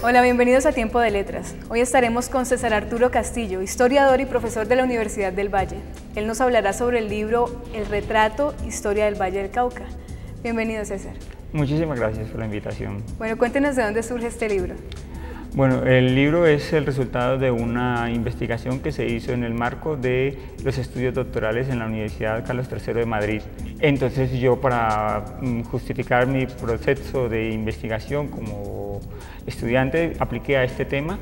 Hola, bienvenidos a Tiempo de Letras. Hoy estaremos con César Arturo Castillo, historiador y profesor de la Universidad del Valle. Él nos hablará sobre el libro El retrato, historia del Valle del Cauca. Bienvenido, César. Muchísimas gracias por la invitación. Bueno, cuéntenos de dónde surge este libro. Bueno, el libro es el resultado de una investigación que se hizo en el marco de los estudios doctorales en la Universidad Carlos III de Madrid. Entonces yo, para justificar mi proceso de investigación como estudiante, apliqué a este tema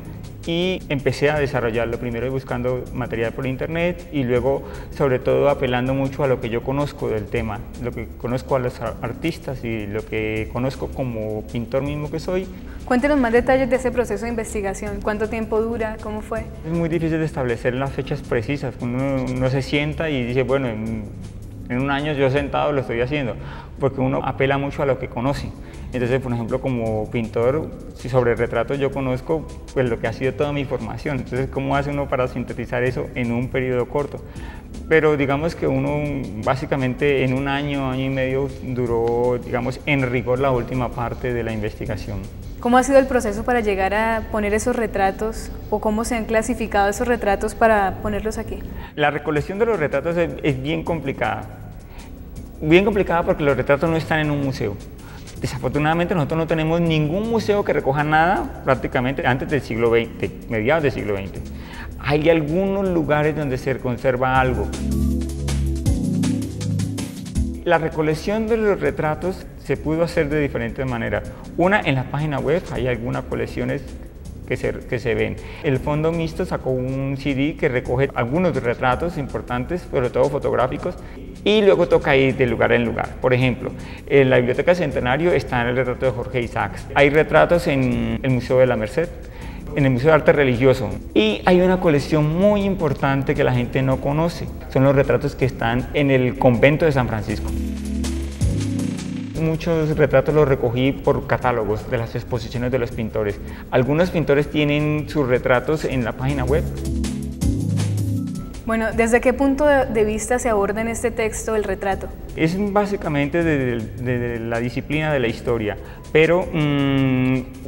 y empecé a desarrollarlo, primero buscando material por internet y luego sobre todo apelando mucho a lo que yo conozco del tema, lo que conozco a los artistas y lo que conozco como pintor mismo que soy. Cuéntenos más detalles de ese proceso de investigación. ¿Cuánto tiempo dura? ¿Cómo fue? Es muy difícil de establecer las fechas precisas. Uno se sienta y dice, bueno, en un año yo sentado lo estoy haciendo, porque uno apela mucho a lo que conoce. Entonces, por ejemplo, como pintor, si sobre retratos yo conozco pues, lo que ha sido toda mi formación. Entonces, ¿cómo hace uno para sintetizar eso en un periodo corto? Pero digamos que uno básicamente en un año, año y medio duró, digamos, en rigor la última parte de la investigación. ¿Cómo ha sido el proceso para llegar a poner esos retratos o cómo se han clasificado esos retratos para ponerlos aquí? La recolección de los retratos es bien complicada. Bien complicada porque los retratos no están en un museo. Desafortunadamente nosotros no tenemos ningún museo que recoja nada prácticamente antes del siglo XX, mediados del siglo XX. Hay algunos lugares donde se conserva algo. La recolección de los retratos se pudo hacer de diferentes maneras. Una, en la página web hay algunas colecciones que se ven. El Fondo Mixto sacó un CD que recoge algunos retratos importantes, sobre todo fotográficos, y luego toca ir de lugar en lugar. Por ejemplo, en la Biblioteca Centenario está el retrato de Jorge Isaacs. Hay retratos en el Museo de la Merced, en el Museo de Arte Religioso. Y hay una colección muy importante que la gente no conoce. Son los retratos que están en el Convento de San Francisco. Muchos retratos los recogí por catálogos de las exposiciones de los pintores. Algunos pintores tienen sus retratos en la página web. Bueno, ¿desde qué punto de vista se aborda en este texto el retrato? Es básicamente desde la disciplina de la historia, pero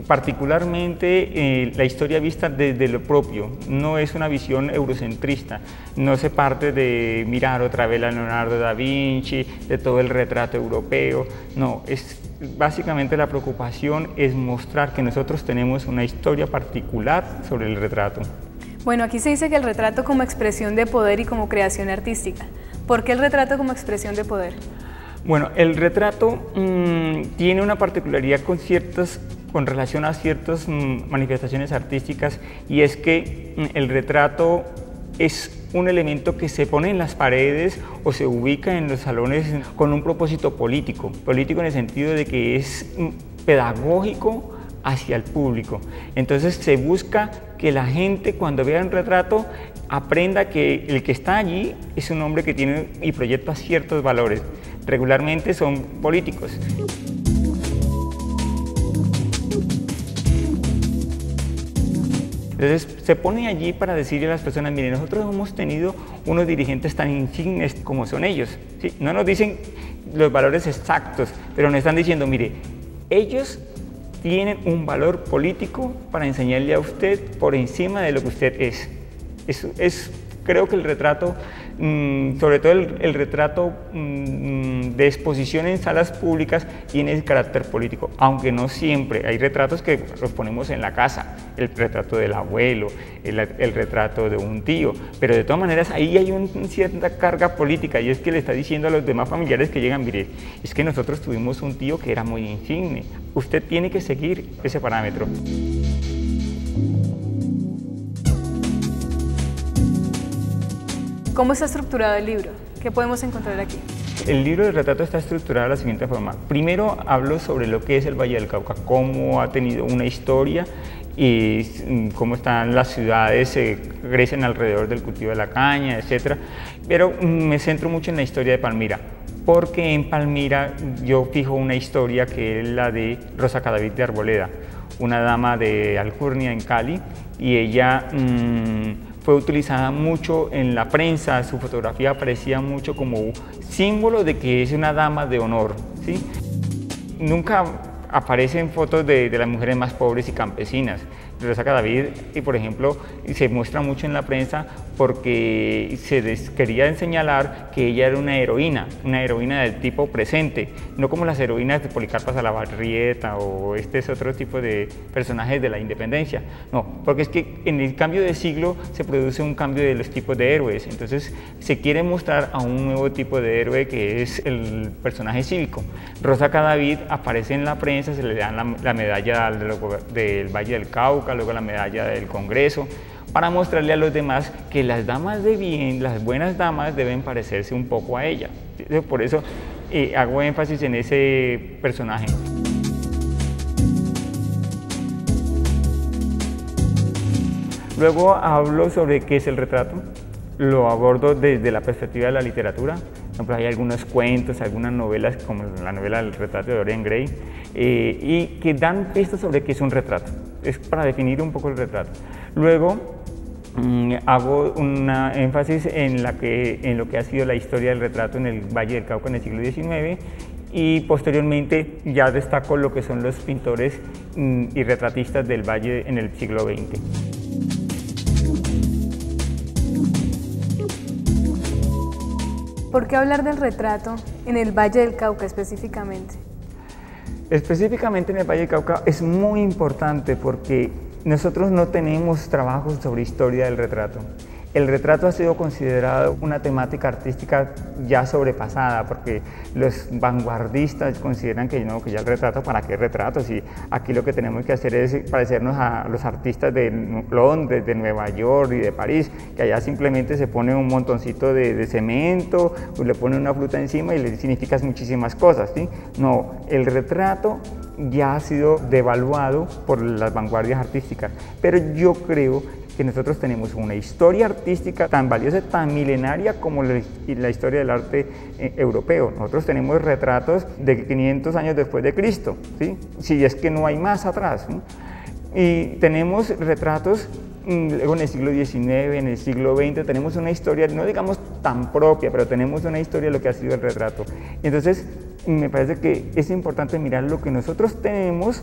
particularmente la historia vista desde lo propio. No es una visión eurocentrista, no se parte de mirar otra vez a Leonardo da Vinci, de todo el retrato europeo, no, básicamente la preocupación es mostrar que nosotros tenemos una historia particular sobre el retrato. Bueno, aquí se dice que el retrato como expresión de poder y como creación artística. ¿Por qué el retrato como expresión de poder? Bueno, el retrato tiene una particularidad con relación a ciertas manifestaciones artísticas, y es que el retrato es un elemento que se pone en las paredes o se ubica en los salones con un propósito político. Político en el sentido de que es pedagógico hacia el público. Entonces se busca que la gente, cuando vea un retrato, aprenda que el que está allí es un hombre que tiene y proyecta ciertos valores. Regularmente son políticos. Entonces se pone allí para decirle a las personas, miren, nosotros hemos tenido unos dirigentes tan insignes como son ellos, ¿sí? No nos dicen los valores exactos, pero nos están diciendo, mire, ellos tienen un valor político para enseñarle a usted por encima de lo que usted es. Creo que el retrato, sobre todo el retrato de exposición en salas públicas, tiene ese carácter político, aunque no siempre. Hay retratos que los ponemos en la casa, el retrato del abuelo, el retrato de un tío, pero de todas maneras ahí hay una cierta carga política, y es que le está diciendo a los demás familiares que llegan, mire, es que nosotros tuvimos un tío que era muy insigne, usted tiene que seguir ese parámetro. ¿Cómo está estructurado el libro? ¿Qué podemos encontrar aquí? El libro de retrato está estructurado de la siguiente forma. Primero hablo sobre lo que es el Valle del Cauca, cómo ha tenido una historia y cómo están las ciudades, se crecen alrededor del cultivo de la caña, etc. Pero me centro mucho en la historia de Palmira, porque en Palmira yo fijo una historia que es la de Rosa Cadavid de Arboleda, una dama de Alcurnia en Cali, y ella fue utilizada mucho en la prensa, su fotografía aparecía mucho como símbolo de que es una dama de honor, ¿sí? Nunca aparecen fotos de las mujeres más pobres y campesinas. Rosa Cadavid, y por ejemplo, se muestra mucho en la prensa porque quería señalar que ella era una heroína del tipo presente, no como las heroínas de Policarpa Salabarrieta o este es otro tipo de personajes de la independencia, no, porque es que en el cambio de siglo se produce un cambio de los tipos de héroes, entonces se quiere mostrar a un nuevo tipo de héroe que es el personaje cívico. Rosa Cadavid aparece en la prensa, se le dan la medalla del Valle del Cauca, luego la medalla del Congreso, para mostrarle a los demás que las damas de bien, las buenas damas deben parecerse un poco a ella. Por eso hago énfasis en ese personaje. Luego hablo sobre qué es el retrato, lo abordo desde la perspectiva de la literatura. Por ejemplo, hay algunos cuentos, algunas novelas, como la novela El retrato de Dorian Gray, y que dan pistas sobre qué es un retrato. Es para definir un poco el retrato. Luego hago un énfasis en lo que ha sido la historia del retrato en el Valle del Cauca en el siglo XIX, y posteriormente ya destaco lo que son los pintores y retratistas del Valle en el siglo XX. ¿Por qué hablar del retrato en el Valle del Cauca específicamente? Específicamente en el Valle del Cauca es muy importante porque nosotros no tenemos trabajos sobre historia del retrato. El retrato ha sido considerado una temática artística ya sobrepasada porque los vanguardistas consideran que no, que ya el retrato, ¿para qué retratos? Y aquí lo que tenemos que hacer es parecernos a los artistas de Londres, de Nueva York y de París, que allá simplemente se pone un montoncito de cemento, pues le pone una fruta encima y le significa muchísimas cosas, ¿sí? No, el retrato ya ha sido devaluado por las vanguardias artísticas, pero yo creo que nosotros tenemos una historia artística tan valiosa, tan milenaria como la historia del arte europeo. Nosotros tenemos retratos de 500 años después de Cristo, ¿sí? Si es que no hay más atrás, ¿sí? Y tenemos retratos luego en el siglo XIX, en el siglo XX, tenemos una historia, no digamos tan propia, pero tenemos una historia de lo que ha sido el retrato. Entonces, me parece que es importante mirar lo que nosotros tenemos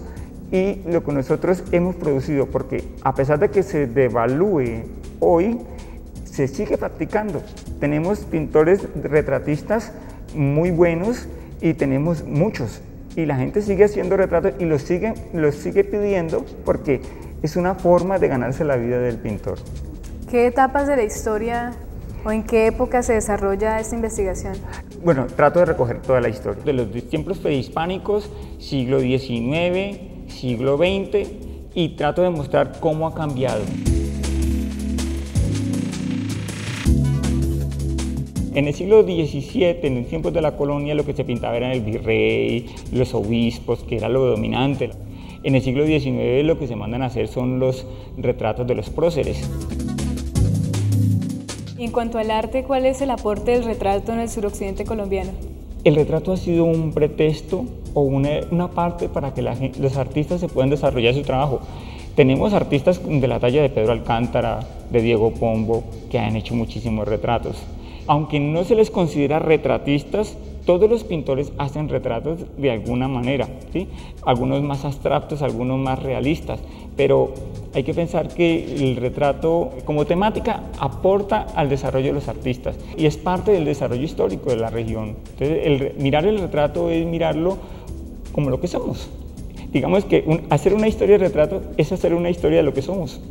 y lo que nosotros hemos producido, porque a pesar de que se devalúe hoy, se sigue practicando. Tenemos pintores retratistas muy buenos y tenemos muchos, y la gente sigue haciendo retratos y los sigue pidiendo porque es una forma de ganarse la vida del pintor. ¿Qué etapas de la historia o en qué época se desarrolla esta investigación? Bueno, trato de recoger toda la historia, de los tiempos prehispánicos, siglo XIX, siglo XX, y trato de mostrar cómo ha cambiado. En el siglo XVII, en los tiempos de la colonia, lo que se pintaba era el virrey, los obispos, que era lo dominante. En el siglo XIX lo que se mandan a hacer son los retratos de los próceres. Y en cuanto al arte, ¿cuál es el aporte del retrato en el suroccidente colombiano? El retrato ha sido un pretexto o una parte para que los artistas se puedan desarrollar su trabajo. Tenemos artistas de la talla de Pedro Alcántara, de Diego Pombo, que han hecho muchísimos retratos. Aunque no se les considera retratistas, todos los pintores hacen retratos de alguna manera, ¿sí? Algunos más abstractos, algunos más realistas, pero hay que pensar que el retrato como temática aporta al desarrollo de los artistas y es parte del desarrollo histórico de la región. Entonces, mirar el retrato es mirarlo como lo que somos. Digamos que hacer una historia de retrato es hacer una historia de lo que somos.